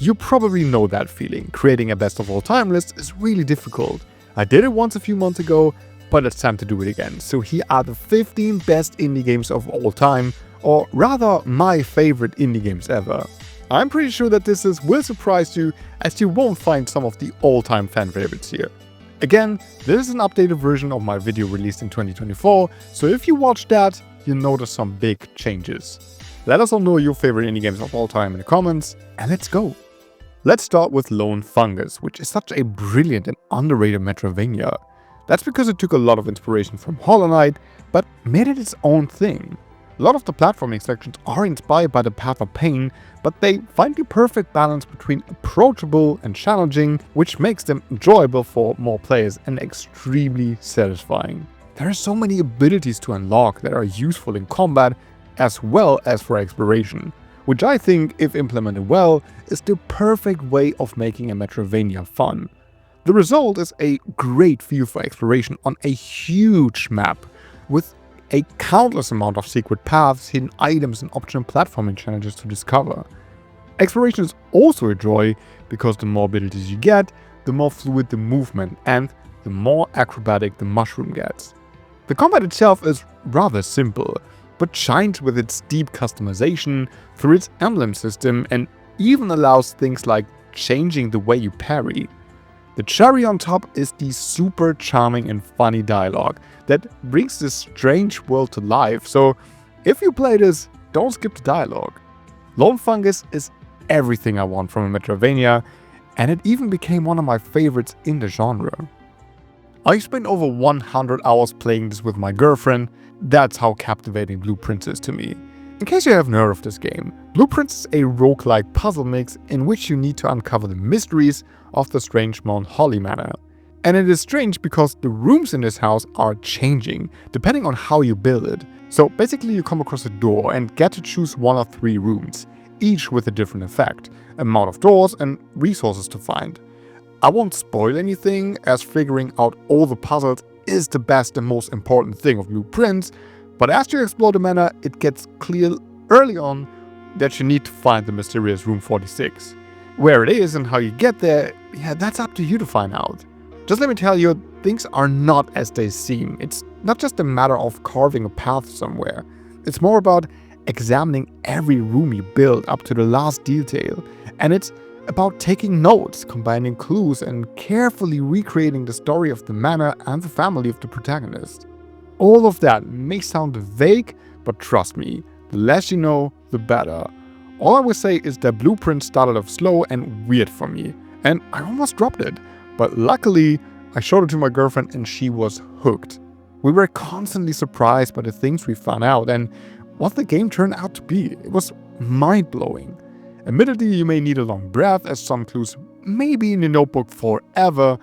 You probably know that feeling. Creating a best of all time list is really difficult. I did it once a few months ago, but it's time to do it again. So here are the 15 best indie games of all time, or rather my favorite indie games ever. I'm pretty sure that this will surprise you, as you won't find some of the all-time fan favorites here. Again, this is an updated version of my video released in 2024, so if you watch that, you'll notice some big changes. Let us all know your favorite indie games of all time in the comments, and let's go! Let's start with Lone Fungus, which is such a brilliant and underrated Metroidvania. That's because it took a lot of inspiration from Hollow Knight, but made it its own thing. A lot of the platforming sections are inspired by the Path of Pain, but they find the perfect balance between approachable and challenging, which makes them enjoyable for more players and extremely satisfying. There are so many abilities to unlock that are useful in combat as well as for exploration, which I think, if implemented well, is the perfect way of making a Metroidvania fun. The result is a great feel for exploration on a huge map, with a countless amount of secret paths, hidden items and optional platforming challenges to discover. Exploration is also a joy, because the more abilities you get, the more fluid the movement and the more acrobatic the mushroom gets. The combat itself is rather simple, but shines with its deep customization through its emblem system and even allows things like changing the way you parry. The cherry on top is the super charming and funny dialogue that brings this strange world to life, so if you play this, don't skip the dialogue. Lone Fungus is everything I want from a Metroidvania, and it even became one of my favorites in the genre. I spent over 100 hours playing this with my girlfriend. That's how captivating Blueprints is to me. In case you haven't heard of this game, Blueprints is a rogue-like puzzle mix in which you need to uncover the mysteries of the strange Mount Holly Manor. And it is strange because the rooms in this house are changing, depending on how you build it. So basically you come across a door and get to choose one of 3 rooms, each with a different effect, amount of doors and resources to find. I won't spoil anything, as figuring out all the puzzles is the best and most important thing of Blueprints, but as you explore the manor, it gets clear early on that you need to find the mysterious room 46. Where it is and how you get there, yeah, that's up to you to find out. Just let me tell you, things are not as they seem. It's not just a matter of carving a path somewhere. It's more about examining every room you build up to the last detail, and it's about taking notes, combining clues, and carefully recreating the story of the manor and the family of the protagonist. All of that may sound vague, but trust me, the less you know, the better. All I will say is that Blueprint started off slow and weird for me, and I almost dropped it. But luckily, I showed it to my girlfriend and she was hooked. We were constantly surprised by the things we found out and what the game turned out to be. It was mind-blowing. Admittedly, you may need a long breath, as some clues may be in your notebook forever,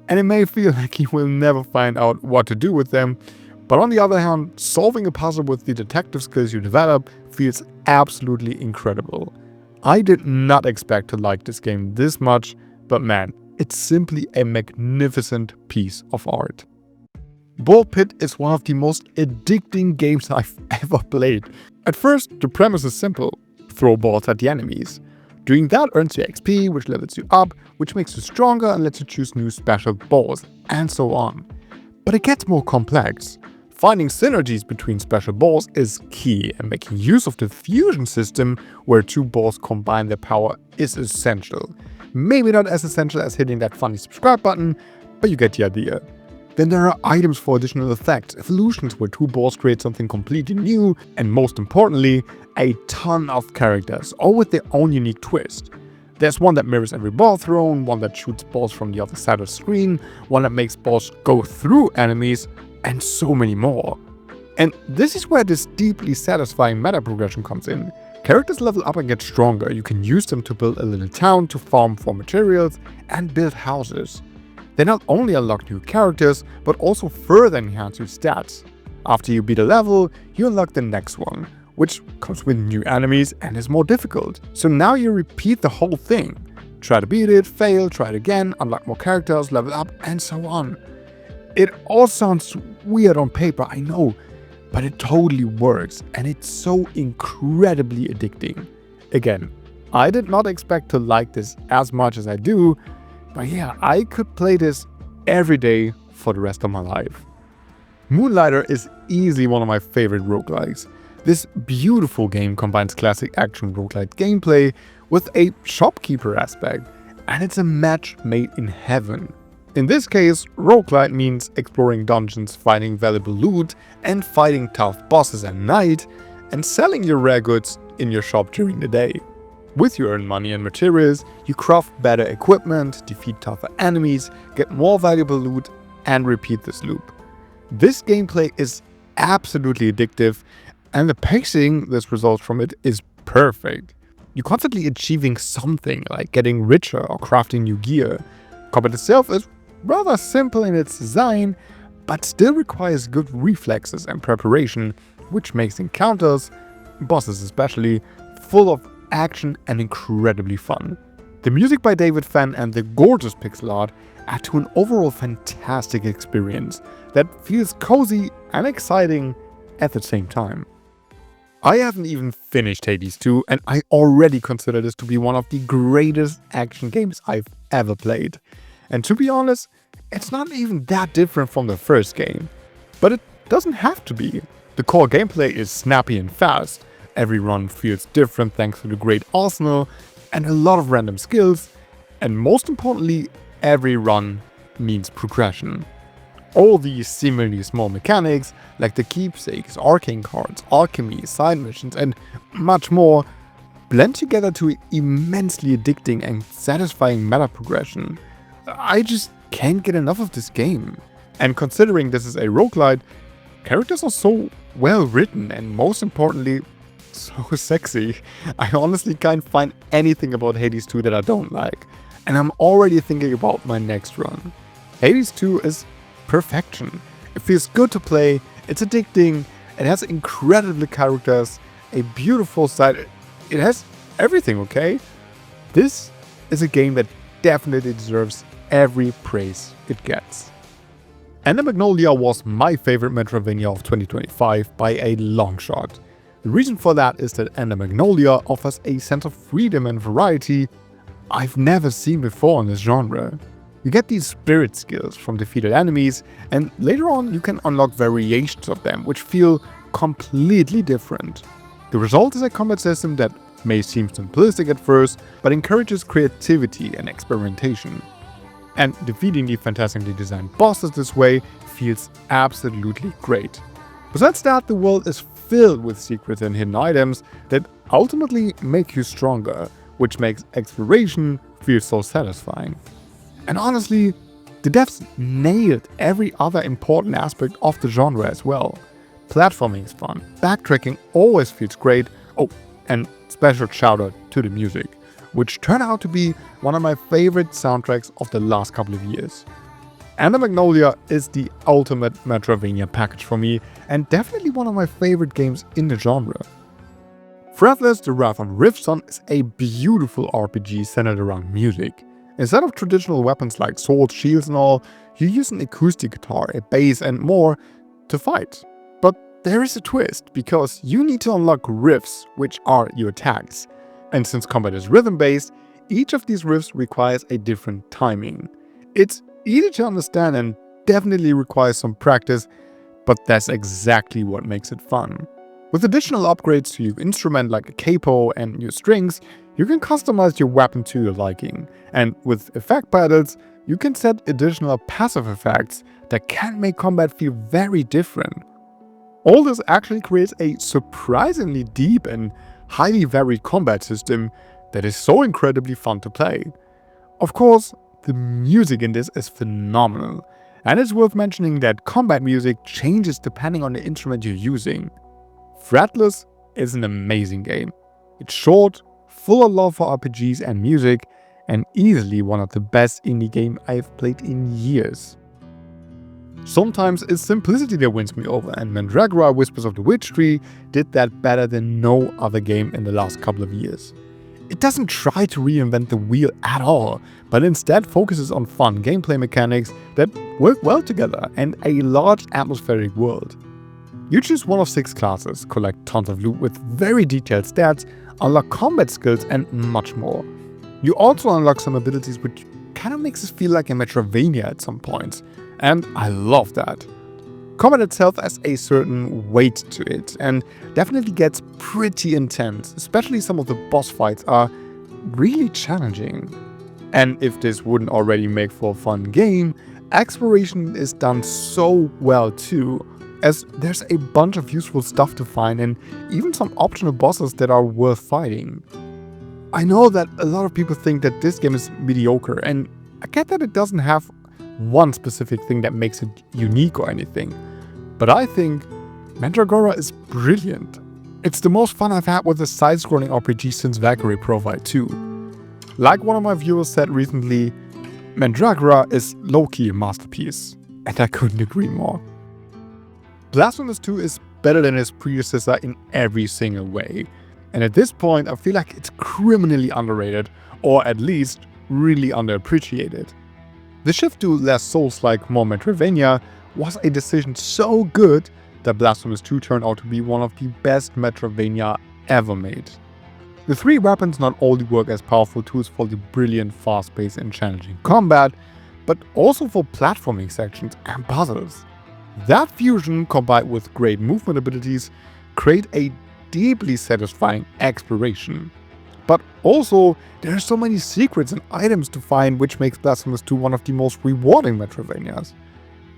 and it may feel like you will never find out what to do with them. But on the other hand, solving a puzzle with the detective skills you develop feels absolutely incredible. I did not expect to like this game this much, but man, it's simply a magnificent piece of art. Ball Pit is one of the most addicting games I've ever played. At first, the premise is simple: throw balls at the enemies. Doing that earns you XP, which levels you up, which makes you stronger and lets you choose new special balls, and so on. But it gets more complex. Finding synergies between special balls is key, and making use of the fusion system, where 2 balls combine their power, is essential. Maybe not as essential as hitting that funny subscribe button, but you get the idea. Then there are items for additional effects, evolutions where 2 balls create something completely new, and most importantly, a ton of characters, all with their own unique twist. There's one that mirrors every ball thrown, one that shoots balls from the other side of the screen, one that makes balls go through enemies, and so many more. And this is where this deeply satisfying meta progression comes in. Characters level up and get stronger. You can use them to build a little town, to farm for materials, and build houses. They not only unlock new characters, but also further enhance your stats. After you beat a level, you unlock the next one, which comes with new enemies and is more difficult. So now you repeat the whole thing. Try to beat it, fail, try it again, unlock more characters, level up, and so on. It all sounds weird on paper, I know, but it totally works, and it's so incredibly addicting. Again, I did not expect to like this as much as I do, but yeah, I could play this every day for the rest of my life. Moonlighter is easily one of my favorite roguelikes. This beautiful game combines classic action roguelite gameplay with a shopkeeper aspect, and it's a match made in heaven. In this case, roguelite means exploring dungeons, finding valuable loot, and fighting tough bosses at night, and selling your rare goods in your shop during the day. With your earned money and materials, you craft better equipment, defeat tougher enemies, get more valuable loot, and repeat this loop. This gameplay is absolutely addictive, and the pacing this results from it is perfect. You're constantly achieving something, like getting richer or crafting new gear. Combat itself is rather simple in its design, but still requires good reflexes and preparation, which makes encounters, bosses especially, full of action and incredibly fun. The music by David Fenn and the gorgeous pixel art add to an overall fantastic experience that feels cozy and exciting at the same time. I haven't even finished Hades 2, and I already consider this to be one of the greatest action games I've ever played. And to be honest, it's not even that different from the first game. But it doesn't have to be. The core gameplay is snappy and fast. Every run feels different thanks to the great arsenal and a lot of random skills. And most importantly, every run means progression. All these seemingly small mechanics, like the keepsakes, arcane cards, alchemy, side missions, and much more, blend together to immensely addicting and satisfying meta progression. I just can't get enough of this game. And considering this is a roguelite, characters are so well written and most importantly, so sexy. I honestly can't find anything about Hades 2 that I don't like. And I'm already thinking about my next run. Hades 2 is perfection. It feels good to play, it's addicting, it has incredible characters, a beautiful side, it has everything, okay? This is a game that definitely deserves every praise it gets. Ender Magnolia was my favorite Metroidvania of 2025 by a long shot. The reason for that is that Ender Magnolia offers a sense of freedom and variety I've never seen before in this genre. You get these spirit skills from defeated enemies, and later on you can unlock variations of them which feel completely different. The result is a combat system that may seem simplistic at first, but encourages creativity and experimentation. And defeating the fantastically designed bosses this way feels absolutely great. Besides that, the world is filled with secrets and hidden items that ultimately make you stronger, which makes exploration feel so satisfying. And honestly, the devs nailed every other important aspect of the genre as well. Platforming is fun, backtracking always feels great, oh, and special shout out to the music, which turned out to be one of my favorite soundtracks of the last couple of years. Ender Magnolia is the ultimate Metroidvania package for me, and definitely one of my favorite games in the genre. Fretless: The Wrath of Rifson is a beautiful RPG centered around music. Instead of traditional weapons like swords, shields and all, you use an acoustic guitar, a bass and more to fight. But there is a twist, because you need to unlock riffs, which are your attacks. And since combat is rhythm-based, each of these riffs requires a different timing. It's easy to understand and definitely requires some practice, but that's exactly what makes it fun. With additional upgrades to your instrument like a capo and new strings, you can customize your weapon to your liking, and with effect pedals, you can set additional passive effects that can make combat feel very different. All this actually creates a surprisingly deep and highly varied combat system that is so incredibly fun to play. Of course, the music in this is phenomenal, and it's worth mentioning that combat music changes depending on the instrument you're using. Fretless is an amazing game. It's short, full of love for RPGs and music, and easily one of the best indie games I've played in years. Sometimes it's simplicity that wins me over, and Mandragora: Whispers of the Witch Tree did that better than no other game in the last couple of years. It doesn't try to reinvent the wheel at all, but instead focuses on fun gameplay mechanics that work well together and a large atmospheric world. You choose one of 6 classes, collect tons of loot with very detailed stats, unlock combat skills, and much more. You also unlock some abilities which kind of makes it feel like a Metroidvania at some points, and I love that. Combat itself has a certain weight to it and definitely gets pretty intense, especially some of the boss fights are really challenging. And if this wouldn't already make for a fun game, exploration is done so well too, as there's a bunch of useful stuff to find and even some optional bosses that are worth fighting. I know that a lot of people think that this game is mediocre, and I get that it doesn't have one specific thing that makes it unique or anything, but I think Mandragora is brilliant. It's the most fun I've had with a side-scrolling RPG since Valkyrie Profile 2. Like one of my viewers said recently, Mandragora is low-key a masterpiece, and I couldn't agree more. Blasphemous 2 is better than its predecessor in every single way, and at this point I feel like it's criminally underrated, or at least really underappreciated. The shift to less Souls-like, more Metroidvania was a decision so good that Blasphemous 2 turned out to be one of the best Metroidvania ever made. The three weapons not only work as powerful tools for the brilliant, fast-paced and challenging combat, but also for platforming sections and puzzles. That fusion, combined with great movement abilities, create a deeply satisfying exploration. But also, there are so many secrets and items to find, which makes Blasphemous 2 one of the most rewarding Metroidvanias.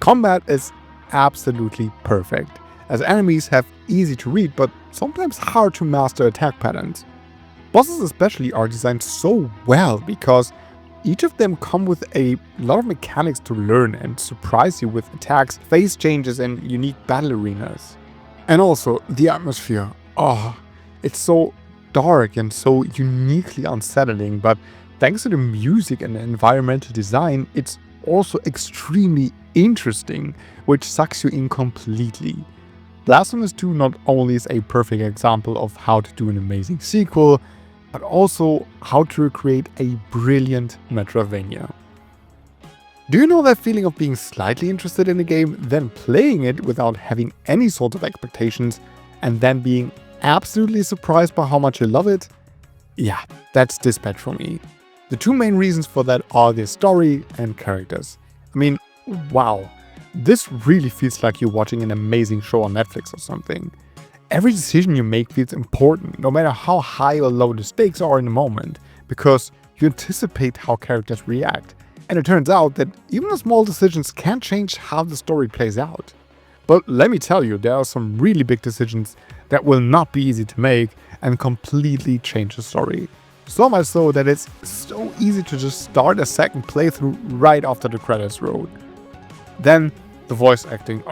Combat is absolutely perfect, as enemies have easy to read but sometimes hard to master attack patterns. Bosses especially are designed so well because each of them come with a lot of mechanics to learn and surprise you with attacks, phase changes and unique battle arenas. And also, the atmosphere. It's so dark and so uniquely unsettling, but thanks to the music and the environmental design, it's also extremely interesting, which sucks you in completely. Blasphemous 2 not only is a perfect example of how to do an amazing sequel, but also how to recreate a brilliant Metroidvania. Do you know that feeling of being slightly interested in a game, then playing it without having any sort of expectations, and then being absolutely surprised by how much you love it? Yeah, that's Dispatch for me. The two main reasons for that are the story and characters. I mean, wow, this really feels like you're watching an amazing show on Netflix or something. Every decision you make feels important, no matter how high or low the stakes are in the moment, because you anticipate how characters react. And it turns out that even the small decisions can change how the story plays out. But let me tell you, there are some really big decisions that will not be easy to make and completely change the story. So much so that it's so easy to just start a second playthrough right after the credits roll. Then, the voice acting.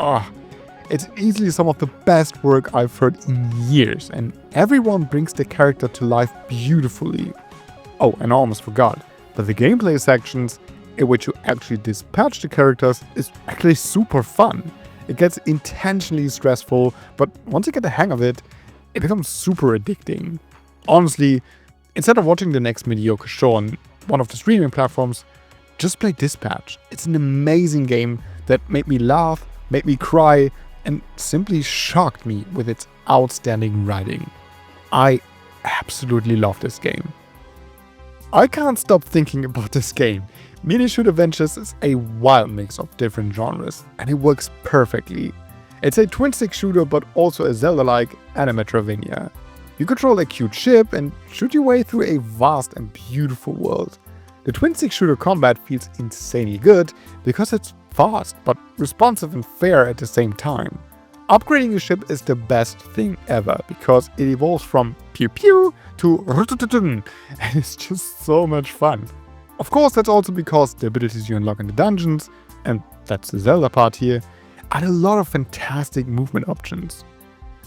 It's easily some of the best work I've heard in years, and everyone brings the character to life beautifully. Oh, and I almost forgot, but the gameplay sections in which you actually dispatch the characters is actually super fun. It gets intentionally stressful, but once you get the hang of it, it becomes super addicting. Honestly, instead of watching the next mediocre show on one of the streaming platforms, just play Dispatch. It's an amazing game that made me laugh, made me cry, and simply shocked me with its outstanding writing. I absolutely love this game. I can't stop thinking about this game. Mini Shoot Adventures is a wild mix of different genres, and it works perfectly. It's a twin-stick shooter, but also a Zelda-like and a Metroidvania. You control a cute ship and shoot your way through a vast and beautiful world. The twin-stick shooter combat feels insanely good because it's fast, but responsive and fair at the same time. Upgrading your ship is the best thing ever because it evolves from pew pew to and it's just so much fun. Of course, that's also because the abilities you unlock in the dungeons, and that's the Zelda part here, add a lot of fantastic movement options.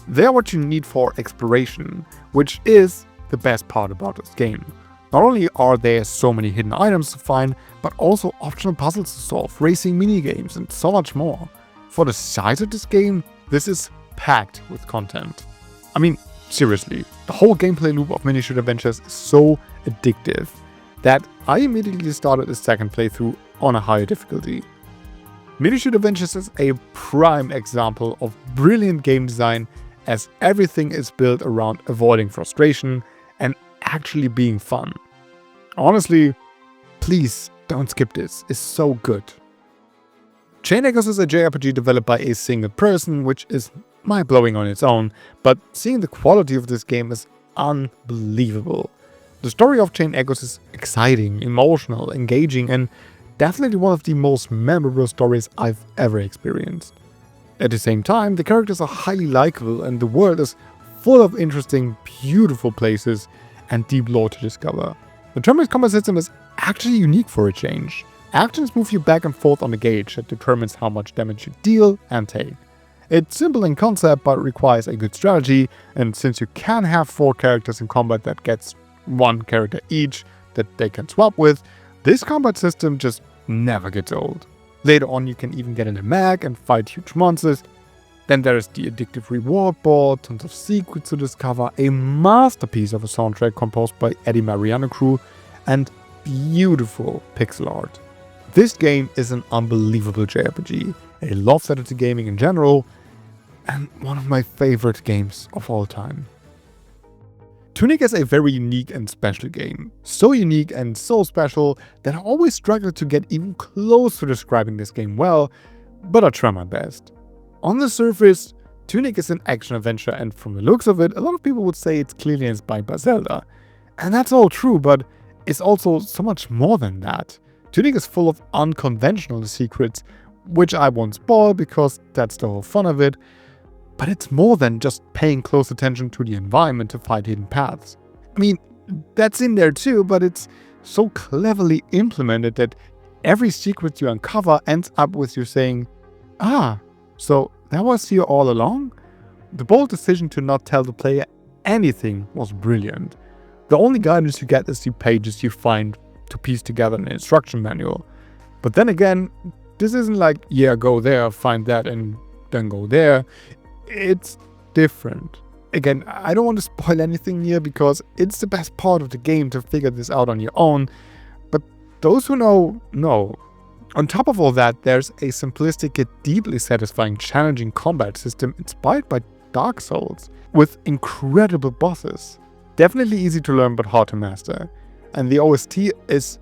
They are what you need for exploration, which is the best part about this game. Not only are there so many hidden items to find, but also optional puzzles to solve, racing minigames, and so much more. For the size of this game, this is packed with content. I mean, seriously, the whole gameplay loop of Mini Shoot Adventures is so addictive that I immediately started a second playthrough on a higher difficulty. Mini Shoot Adventures is a prime example of brilliant game design, as everything is built around avoiding frustration and actually being fun. Honestly, please don't skip this, it's so good. Chain Echoes is a JRPG developed by a single person, which is mind-blowing on its own, but seeing the quality of this game is unbelievable. The story of Chain Echoes is exciting, emotional, engaging, and definitely one of the most memorable stories I've ever experienced. At the same time, the characters are highly likable and the world is full of interesting, beautiful places and deep lore to discover. The turn-based combat system is actually unique for a change. Actions move you back and forth on a gauge that determines how much damage you deal and take. It's simple in concept but requires a good strategy, and since you can have 4 characters in combat that gets 1 character each that they can swap with, this combat system just never gets old. Later on you can even get in a mech and fight huge monsters. Then there is the addictive reward board, tons of secrets to discover, a masterpiece of a soundtrack composed by Eddie Mariano crew, and beautiful pixel art. This game is an unbelievable JRPG, a love letter to gaming in general, and one of my favorite games of all time. Tunic is a very unique and special game. So unique and so special that I always struggle to get even close to describing this game well, but I try my best. On the surface, Tunic is an action-adventure, and from the looks of it, a lot of people would say it's clearly inspired by Zelda. And that's all true, but it's also so much more than that. Tunic is full of unconventional secrets, which I won't spoil because that's the whole fun of it, but it's more than just paying close attention to the environment to find hidden paths. I mean, that's in there too, but it's so cleverly implemented that every secret you uncover ends up with you saying, "Ah, so that was here all along?" The bold decision to not tell the player anything was brilliant. The only guidance you get is the pages you find to piece together an instruction manual. But then again, this isn't like, yeah, go there, find that, and then go there. It's different. Again, I don't want to spoil anything here because it's the best part of the game to figure this out on your own, but those who know, know. On top of all that, there's a simplistic yet deeply satisfying challenging combat system inspired by Dark Souls, with incredible bosses. Definitely easy to learn but hard to master. And the OST is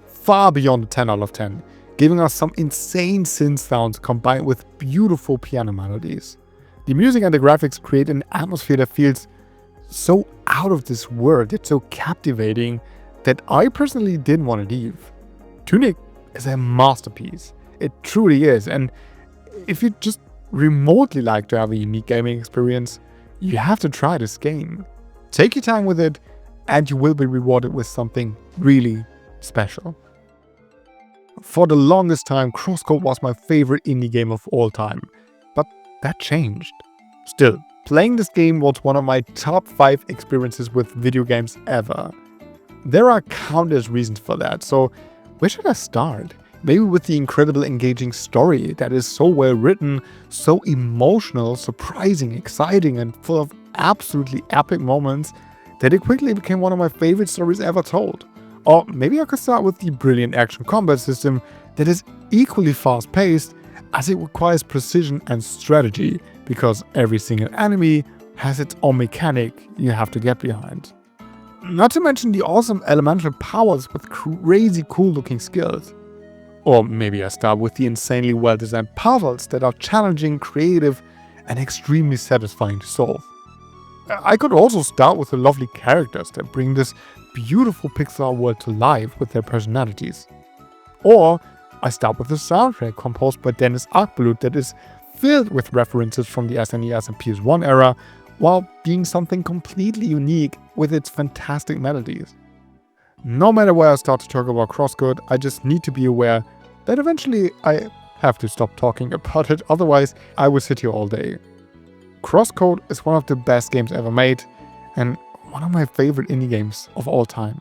far beyond a 10 out of 10, giving us some insane synth sounds combined with beautiful piano melodies. The music and the graphics create an atmosphere that feels so out of this world, yet so captivating that I personally didn't want to leave. Tunic is a masterpiece. It truly is, and if you just remotely like to have a unique gaming experience, you have to try this game. Take your time with it, and you will be rewarded with something really special. For the longest time, Crosscode was my favorite indie game of all time, but that changed. Still, playing this game was one of my top 5 experiences with video games ever. There are countless reasons for that, so where should I start? Maybe with the incredible engaging story that is so well written, so emotional, surprising, exciting, and full of absolutely epic moments that it quickly became one of my favorite stories ever told. Or maybe I could start with the brilliant action combat system that is equally fast-paced as it requires precision and strategy, because every single enemy has its own mechanic you have to get behind. Not to mention the awesome elemental powers with crazy cool looking skills. Or maybe I start with the insanely well designed puzzles that are challenging, creative, and extremely satisfying to solve. I could also start with the lovely characters that bring this beautiful pixel world to life with their personalities. Or I start with the soundtrack composed by Dennis Akbulut that is filled with references from the SNES and PS1 era, while being something completely unique with its fantastic melodies. No matter where I start to talk about Crosscode, I just need to be aware that eventually I have to stop talking about it, otherwise I will sit here all day. Crosscode is one of the best games ever made, and one of my favorite indie games of all time.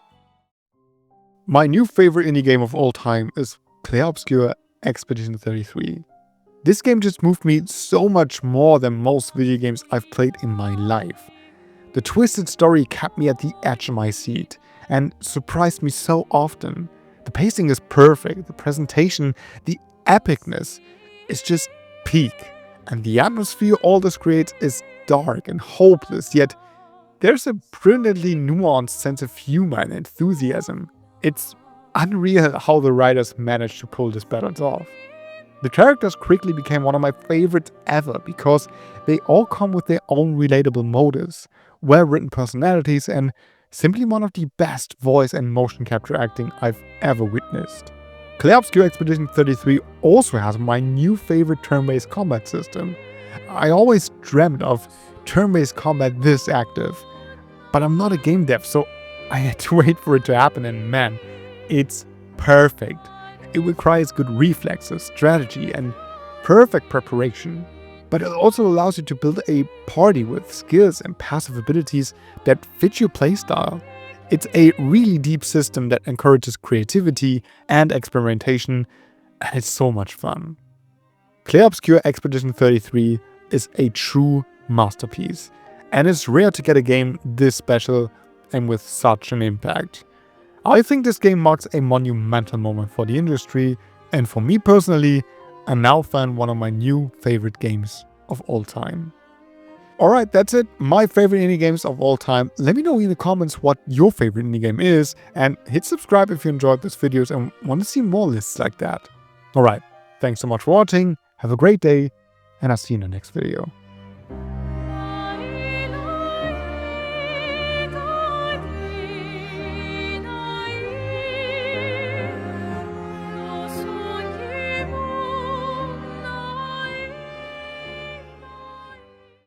My new favorite indie game of all time is Clair Obscur Expedition 33. This game just moved me so much more than most video games I've played in my life. The twisted story kept me at the edge of my seat and surprised me so often. The pacing is perfect, the presentation, the epicness is just peak, and the atmosphere all this creates is dark and hopeless, yet There's a brilliantly nuanced sense of humor and enthusiasm. It's unreal how the writers managed to pull this balance off. The characters quickly became one of my favorites ever because they all come with their own relatable motives, well-written personalities, and simply one of the best voice and motion capture acting I've ever witnessed. Clear Obscure Expedition 33 also has my new favorite turn-based combat system. I always dreamt of turn-based combat this active, but I'm not a game dev, so I had to wait for it to happen, and man, it's perfect. It requires good reflexes, strategy, and perfect preparation. But it also allows you to build a party with skills and passive abilities that fit your playstyle. It's a really deep system that encourages creativity and experimentation, and it's so much fun. Clear Obscure Expedition 33 is a true masterpiece, and it's rare to get a game this special and with such an impact. I think this game marks a monumental moment for the industry, and for me personally, I now found one of my new favorite games of all time. Alright, that's it. My favorite indie games of all time. Let me know in the comments what your favorite indie game is, and hit subscribe if you enjoyed this videos and want to see more lists like that. Alright, thanks so much for watching, have a great day, and I'll see you in the next video.